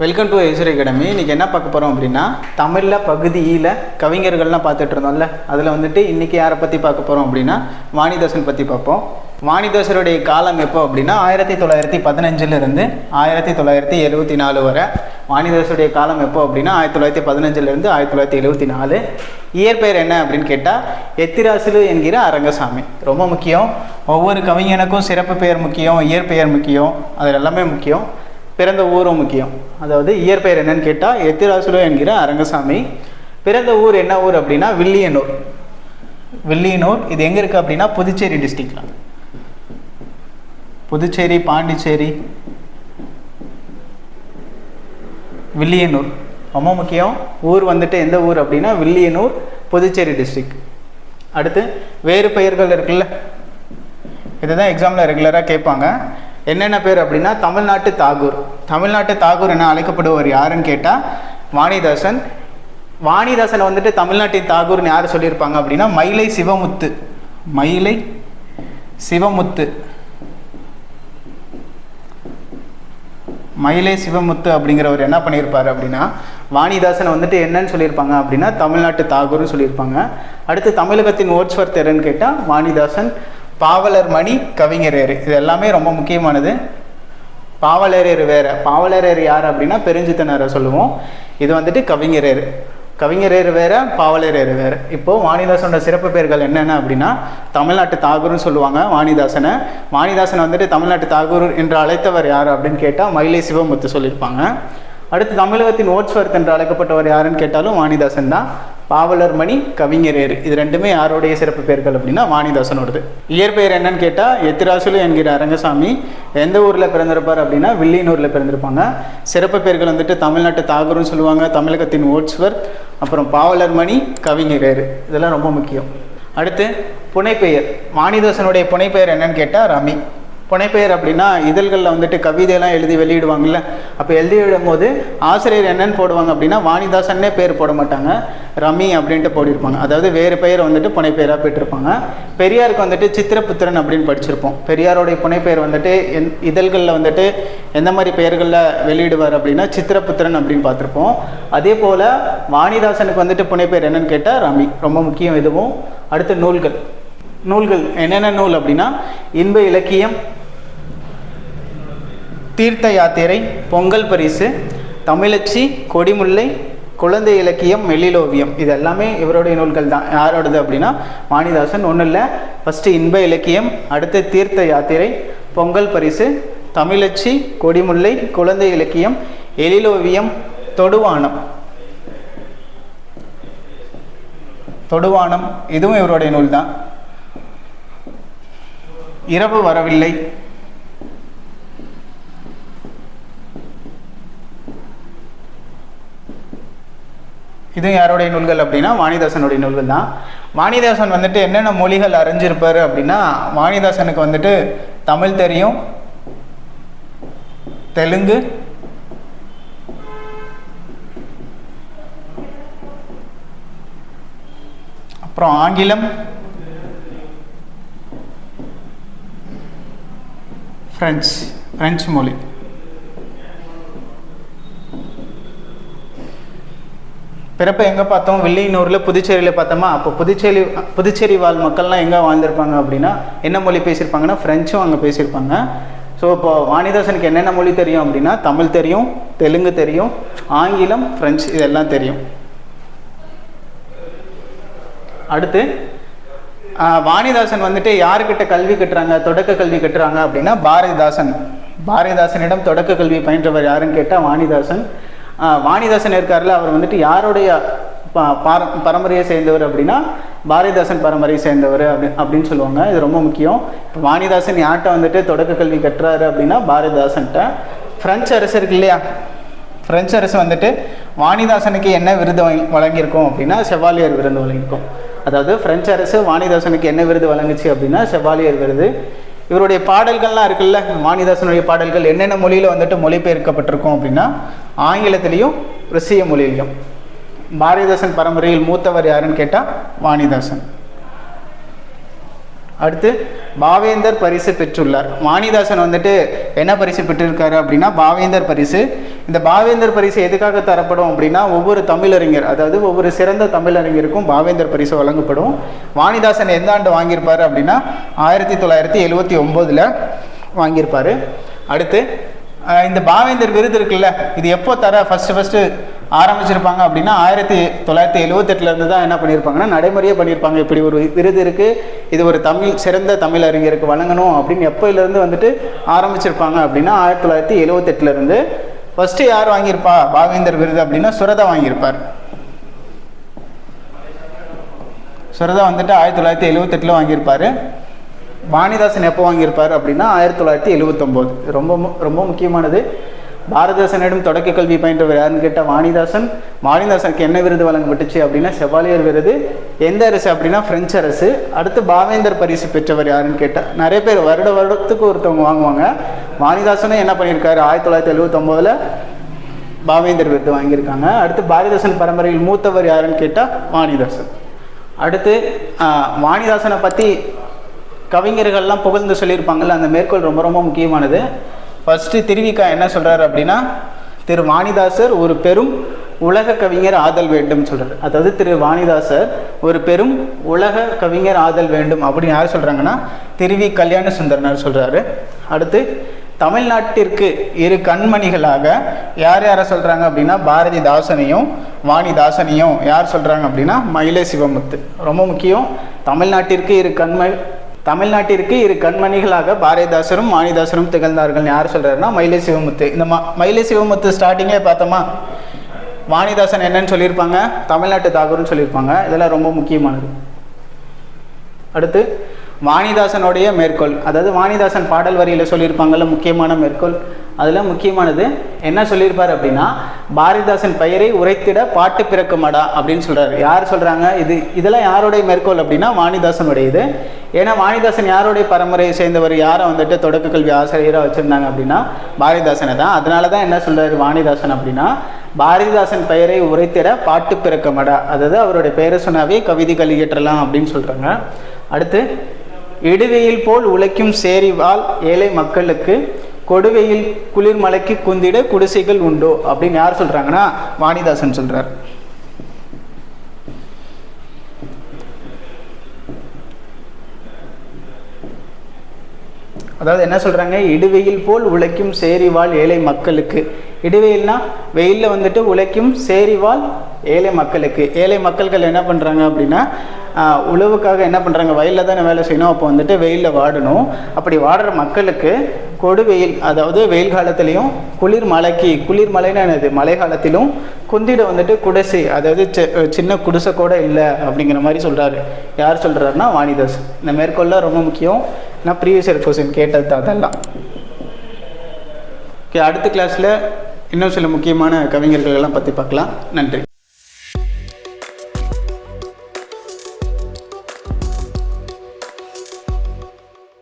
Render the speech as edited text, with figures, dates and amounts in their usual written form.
Welcome to Aishwarya academy. இன்றைக்கி என்ன பார்க்க போகிறோம் அப்படின்னா, தமிழில் பகுதியில் கவிஞர்கள்லாம் பார்த்துட்டு இருந்தோம்ல, அதில் வந்துட்டு இன்றைக்கி யாரை பற்றி பார்க்க போகிறோம் அப்படின்னா வாணிதாசன் பற்றி பார்ப்போம். வாணிதாசருடைய காலம் எப்போ அப்படின்னா 1915 1974 வரை. வாணிதாசருடைய காலம் எப்போ அப்படின்னா 1915 1974. இயற்பெயர் என்ன அப்படின்னு கேட்டால் எத்திராசு என்கிற அரங்கசாமி. ரொம்ப முக்கியம். ஒவ்வொரு கவிஞனுக்கும் சிறப்பு பெயர் முக்கியம், இயற்பெயர் முக்கியம், அது எல்லாமே முக்கியம். பிறந்த ஊரும் முக்கியம். அதாவது இயற்பெயர் என்னன்னு கேட்டால் எத்திராசு என்கிற அரங்கசாமி. பிறந்த ஊர் என்ன ஊர் அப்படின்னா வில்லியனூர். வில்லியனூர் இது எங்கே இருக்குது அப்படின்னா புதுச்சேரி டிஸ்ட்ரிக்டில். புதுச்சேரி, பாண்டிச்சேரி, வில்லியனூர் ரொம்ப முக்கியம். ஊர் வந்துட்டு எந்த ஊர் அப்படின்னா வில்லியனூர், புதுச்சேரி டிஸ்ட்ரிக்ட். அடுத்து வேறு பெயர்கள் இருக்குல்ல, இதுதான் எக்ஸாமில் ரெகுலராக கேட்பாங்க. என்னென்ன பேர் அப்படின்னா தமிழ்நாட்டு தாகூர். தமிழ்நாட்டு தாகூர் என அழைக்கப்படுவர் யாருன்னு கேட்டால் வாணிதாசன். வாணிதாசனை வந்துட்டு தமிழ்நாட்டின் தாகூர்னு யார் சொல்லியிருப்பாங்க அப்படின்னா மயிலை சிவமுத்து. மயிலை சிவமுத்து. மயிலை சிவமுத்து அப்படிங்கிறவர் என்ன பண்ணியிருப்பார் அப்படின்னா வாணிதாசனை வந்துட்டு என்னன்னு சொல்லியிருப்பாங்க அப்படின்னா தமிழ்நாட்டு தாகூர்னு சொல்லியிருப்பாங்க. அடுத்து தமிழகத்தின் ஓட்ஸ்வர்த் யாருன்னு கேட்டால் வாணிதாசன். பாவலர் மணி, கவிஞரேறு, இது எல்லாமே ரொம்ப முக்கியமானது. பாவலரேறு வேற. பாவலரேறு யார் அப்படின்னா பெருஞ்சித்தனரை சொல்லுவோம். இது வந்துட்டு கவிஞரேறு. கவிஞரேறு வேற, பாவலரேறு வேற. இப்போது வாணிதாசனோட சிறப்பு பெயர்கள் என்னென்ன அப்படின்னா தமிழ்நாட்டு தாகூர்னு சொல்லுவாங்க வாணிதாசனை. வாணிதாசனை வந்துட்டு தமிழ்நாட்டு தாகூர் என்று அழைத்தவர் யார் அப்படின்னு கேட்டால் மயிலை சிவமுத்து சொல்லியிருப்பாங்க. அடுத்து தமிழகத்தின் ஓட்ஸ்வர்த் என்று அழைக்கப்பட்டவர் யாருன்னு கேட்டாலும் வாணிதாசன் தான். பாவலர் மணி, கவிஞரேறு, இது ரெண்டுமே யாருடைய சிறப்பு பெயர்கள் அப்படின்னா வாணிதாசனோடது. இயற்பெயர் என்னன்னு கேட்டால் எத்திராசு என்கிற அரங்கசாமி. எந்த ஊரில் பிறந்திருப்பார் அப்படின்னா வில்லியனூரில் பிறந்திருப்பாங்க. சிறப்பு பெயர்கள் வந்துட்டு தமிழ்நாட்டு தாகூர்னு சொல்லுவாங்க, தமிழகத்தின் ஓட்ஸ்வர்த், அப்புறம் பாவலர் மணி, கவிஞரேறு, இதெல்லாம் ரொம்ப முக்கியம். அடுத்து புனைப்பெயர். வாணிதாசனுடைய புனைப்பெயர் என்னன்னு கேட்டால் ரமி. புனைப்பெயர் அப்படின்னா இதழ்களில் வந்துட்டு கவிதையெல்லாம் எழுதி வெளியிடுவாங்கள்ல, அப்போ எழுதிவிடும் போது ஆசிரியர் என்னன்னு போடுவாங்க அப்படின்னா வாணிதாசன்னே பேர் போட மாட்டாங்க, ரமி அப்படின்ட்டு போட்டிருப்பாங்க. அதாவது வேறு பெயர் வந்துட்டு புனைப்பெயராக பெற்றிருப்பாங்க. பெரியாருக்கு வந்துட்டு சித்திரபுத்திரன் அப்படின்னு படிச்சிருப்போம். பெரியாருடைய புனைப்பெயர் வந்துட்டு இதழ்களில் வந்துட்டு எந்த மாதிரி பெயர்களில் வெளியிடுவார் அப்படின்னா சித்திரபுத்திரன் அப்படின்னு பார்த்துருப்போம். அதே போல் வாணிதாசனுக்கு வந்துட்டு புனைப்பெயர் என்னன்னு கேட்டால் ரமி. ரொம்ப முக்கியம் இதுவும். அடுத்து நூல்கள். நூல்கள் என்னென்ன நூல் அப்படின்னா இன்ப இலக்கியம், தீர்த்த யாத்திரை, பொங்கல் பரிசு, தமிழச்சி, கொடிமுல்லை, குழந்தை இலக்கியம், மெல்லிலோவியம், இது எல்லாமே இவருடைய நூல்கள் தான். யாரோடது அப்படின்னா வாணிதாசன். ஒன்றும் இல்லை, ஃபஸ்ட்டு இன்ப இலக்கியம், அடுத்து தீர்த்த யாத்திரை, பொங்கல் பரிசு, தமிழச்சி, கொடிமுல்லை, குழந்தை இலக்கியம், எழிலோவியம், தொடுவானம். தொடுவானம் இதுவும் இவருடைய நூல் தான். இரவு வரவில்லை, இது யாருடைய நூல்கள் அப்படின்னா வாணிதாசனுடைய நூல்கள் தான். வாணிதாசன் வந்துட்டு என்னென்ன மொழிகள் அறிஞ்சிருப்பார் அப்படின்னா வாணிதாசனுக்கு வந்துட்டு தமிழ் தெரியும், தெலுங்கு, அப்புறம் ஆங்கிலம், பிரெஞ்சு மொழி. பிறப்பை எங்கே பார்த்தோம்? வில்லியனூரில், புதுச்சேரியில் பார்த்தோமா. அப்போ புதுச்சேரி வாழ் மக்கள்லாம் எங்கே வாழ்ந்திருப்பாங்க அப்படின்னா என்ன மொழி பேசியிருப்பாங்கன்னா ஃப்ரெஞ்சும் அங்கே பேசியிருப்பாங்க. ஸோ இப்போ வாணிதாசனுக்கு என்னென்ன மொழி தெரியும் அப்படின்னா தமிழ் தெரியும், தெலுங்கு தெரியும், ஆங்கிலம், ஃப்ரெஞ்சு, இதெல்லாம் தெரியும். அடுத்து வாணிதாசன் வந்துட்டு யாருக்கிட்ட கல்வி கட்டுறாங்க, தொடக்க கல்வி கட்டுறாங்க அப்படின்னா பாரதிதாசனிடம் தொடக்க கல்வி பயின்றவர் யாருன்னு கேட்டால் வாணிதாசன். வாணிதாசன் இருக்கார்ல, அவர் வந்துட்டு யாருடைய பரம்பரையை சேர்ந்தவர் அப்படின்னா பாரதிதாசன் பரம்பரையை சேர்ந்தவர் அப்படின்னு சொல்லுவாங்க. இது ரொம்ப முக்கியம். இப்போ வாணிதாசன் யார்கிட்ட வந்துட்டு தொடக்க கல்வி கட்டுறாரு அப்படின்னா பாரதிதாசன்கிட்ட. பிரெஞ்சு அரசு இருக்கு இல்லையா, பிரெஞ்சு அரசு வந்துட்டு வாணிதாசனுக்கு என்ன விருது வழங்கியிருக்கோம் அப்படின்னா செவாலியர் விருது வழங்கியிருக்கோம். அதாவது பிரெஞ்சு அரசு வாணிதாசனுக்கு என்ன விருது வழங்குச்சு அப்படின்னா செவாலியர் விருது. இவருடைய பாடல்கள்லாம் இருக்குல்ல, வாணிதாசனுடைய பாடல்கள் என்னென்ன மொழியில் வந்துட்டு மொழிபெயர்க்கப்பட்டிருக்கும் அப்படின்னா ஆங்கிலத்திலையும் ருசிய மொழியிலையும். பாரதிதாசன் பரம்பரையில் மூத்தவர் யாருன்னு கேட்டால் வாணிதாசன். அடுத்து பாவேந்தர் பரிசு பெற்றுள்ளார். வாணிதாசன் வந்துட்டு என்ன பரிசு பெற்றிருக்காரு அப்படின்னா பாவேந்தர் பரிசு. இந்த பாவேந்தர் பரிசு எதுக்காக தரப்படும் அப்படின்னா ஒவ்வொரு தமிழறிஞர், அதாவது ஒவ்வொரு சிறந்த தமிழறிஞருக்கும் பாவேந்தர் பரிசு வழங்கப்படும். வாணிதாசன் எந்த ஆண்டு வாங்கியிருப்பாரு அப்படின்னா 1979 வாங்கியிருப்பாரு. அடுத்து இந்த பாவேந்தர் விருது இருக்குல்ல, இது எப்போ தர ஃபஸ்ட்டு ஆரம்பிச்சிருப்பாங்க அப்படின்னா 1978 தான் என்ன பண்ணியிருப்பாங்கன்னா நடைமுறையே பண்ணியிருப்பாங்க. இப்படி ஒரு விருது இருக்குது, இது ஒரு சிறந்த தமிழறிஞருக்கு வழங்கணும் அப்படின்னு எப்போலேருந்து வந்துட்டு ஆரம்பிச்சிருப்பாங்க அப்படின்னா 1978 ஃபஸ்ட்டு யார் வாங்கியிருப்பா பாவேந்தர் விருது அப்படின்னா சுரதா வாங்கியிருப்பார். சுரதா வந்துட்டு 1978 வாங்கியிருப்பார். வாணிதாசன் எப்போ வாங்கியிருப்பார் அப்படின்னா 1979. ரொம்ப முக்கியமானது. பாரதிதாசனிடம் தொடக்க கல்வி பயின்றவர் யாருன்னு கேட்டால் வாணிதாசன். வாணிதாசனுக்கு என்ன விருது வழங்கப்பட்டுச்சு அப்படின்னா செவாலியர் விருது. எந்த அரசு அப்படின்னா பிரெஞ்சு அரசு. அடுத்து பாவேந்தர் பரிசு பெற்றவர் யாருன்னு கேட்டால் நிறைய பேர் வருடத்துக்கு ஒருத்தவங்க வாங்குவாங்க. வாணிதாசனும் என்ன பண்ணியிருக்காரு 1979 பாவேந்தர் விருது வாங்கியிருக்காங்க. அடுத்து பாரதிதாசன் பரம்பரையில் மூத்தவர் யாருன்னு கேட்டால் வாணிதாசன். அடுத்து வாணிதாசனை பற்றி கவிஞர்கள்லாம் புகழ்ந்து சொல்லியிருப்பாங்கல்ல, அந்த மேற்கோள் ரொம்ப முக்கியமானது. ஃபஸ்ட்டு திருவிக்கா என்ன சொல்கிறார் அப்படின்னா திரு வாணிதாசர் ஒரு பெரும் உலக கவிஞர் ஆதல் வேண்டும் சொல்கிறார். அதாவது திரு வாணிதாசர் ஒரு பெரும் உலக கவிஞர் ஆதல் வேண்டும் அப்படின்னு யார் சொல்கிறாங்கன்னா திருவி கல்யாண சுந்தரனார் சொல்கிறாரு. அடுத்து தமிழ்நாட்டிற்கு இரு கண்மணிகளாக யாரை சொல்கிறாங்க அப்படின்னா பாரதிதாசனையும் வாணிதாசனையும் யார் சொல்கிறாங்க அப்படின்னா மயிலை சிவமுத்து. ரொம்ப முக்கியம். தமிழ்நாட்டிற்கு இரு கண்மணிகளாக பாரதிதாசரும் வாணிதாசரும் திகழ்ந்தார்கள் யார் சொல்கிறாருன்னா மயிலை சிவமுத்து. இந்த மயிலை சிவமுத்து ஸ்டார்டிங்லேயே பார்த்தோமா வாணிதாசன் என்னன்னு சொல்லியிருப்பாங்க தமிழ்நாட்டு தாகூர்னு சொல்லியிருப்பாங்க. இதெல்லாம் ரொம்ப முக்கியமானது. அடுத்து வாணிதாசனுடைய மேற்கோள், அதாவது வாணிதாசன் பாடல் வரியில் சொல்லியிருப்பாங்கல்ல முக்கியமான மேற்கோள், அதில் முக்கியமானது என்ன சொல்லியிருப்பார் அப்படின்னா பாரதிதாசன் பெயரை உரைத்திட பாட்டு பிறக்குமாடா அப்படின்னு சொல்கிறாரு. யார் சொல்கிறாங்க? இதெல்லாம் யாருடைய மேற்கோள் அப்படின்னா வாணிதாசனுடைய இது. ஏன்னா வாணிதாசன் யாருடைய பரம்பரையை சேர்ந்தவர், யாரை வந்துட்டு தொடக்க கல்வி ஆசிரியராக வச்சுருந்தாங்க அப்படின்னா பாரதிதாசனை தான். அதனால தான் என்ன சொல்கிறார் வாணிதாசன் அப்படின்னா பாரதிதாசன் பெயரை உரைத்திட பாட்டு பிறக்குமாடா, அதாவது அவருடைய பெயரை சொன்னாவே கவிதைகள் இயற்றலாம் அப்படின்னு சொல்கிறாங்க. அடுத்து இடுவையில் போல் உழைக்கும் சேரிவால் ஏழை மக்களுக்கு கொடுவையில் குளிர்மலைக்கு குந்திட குடிசைகள் உண்டோ அப்படின்னு யார் சொல்றாங்கன்னா வாணிதாசன் சொல்றார். அதாவது என்ன சொல்றாங்க, இடுவெயில் போல் உழைக்கும் சேரிவாள் ஏழை மக்களுக்கு. இடுவெயில்னா வெயிலில் வந்துட்டு உழைக்கும் சேரிவாள் ஏழை மக்களுக்கு. ஏழை மக்கள்கள் என்ன பண்ணுறாங்க அப்படின்னா உழவுக்காக என்ன பண்ணுறாங்க, வயலில் தானே வேலை செய்யணும், அப்போ வந்துட்டு வெயிலில் வாடணும். அப்படி வாடுற மக்களுக்கு கொடு வெயில், அதாவது வெயில் காலத்துலேயும் குளிர்மலைன்னு என்னது மழை காலத்திலும் குந்திட வந்துட்டு குடிசை, அதாவது சின்ன குடிசை கூட இல்லை அப்படிங்கிற மாதிரி சொல்கிறாரு. யார் சொல்கிறாருன்னா வாணிதாஸ். இந்த மேற்கொள்ள ரொம்ப முக்கியம். நான் ப்ரீவியஸ் இயர் கொஸ்டின் கேட்டது தான் அதெல்லாம். ஓகே, அடுத்த கிளாஸில் இன்னும் சில முக்கியமான கவிஞர்கள் எல்லாம் பற்றி பார்க்கலாம். நன்றி.